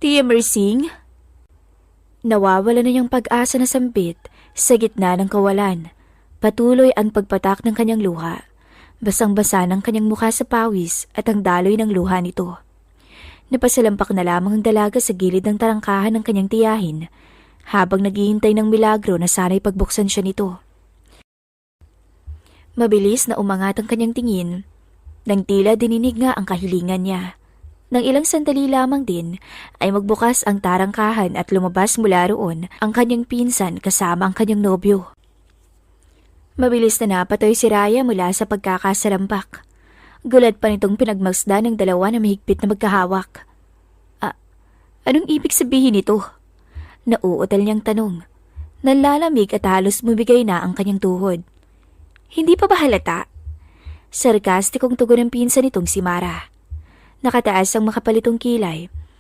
Tia Mersing? Nawawala na niyang pag-asa na sambit sa gitna ng kawalan. Patuloy ang pagpatak ng kanyang luha. Basang-basa ng kanyang mukha sa pawis at ang daloy ng luha nito. Napasalampak na lamang ang dalaga sa gilid ng tarangkahan ng kanyang tiyahin habang naghihintay ng milagro na sana'y pagbuksan siya nito. Mabilis na umangat ang kanyang tingin nang tila dininig nga ang kahilingan niya. Nang ilang sandali lamang din ay magbukas ang tarangkahan at lumabas mula roon ang kanyang pinsan kasama ang kanyang nobyo. Mabilis na napatoy si Raya mula sa pagkakasalampak. Gulat pa nitong pinagmasdan ng dalawa na mahigpit na magkahawak. Anong ibig sabihin nito? Nauutal niyang tanong. Nanlalamig at halos bumigay na ang kanyang tuhod. Hindi pa ba halata? Sarkastikong tugon ng pinsan nitong si Mara. Nakataas ang makapalitong kilay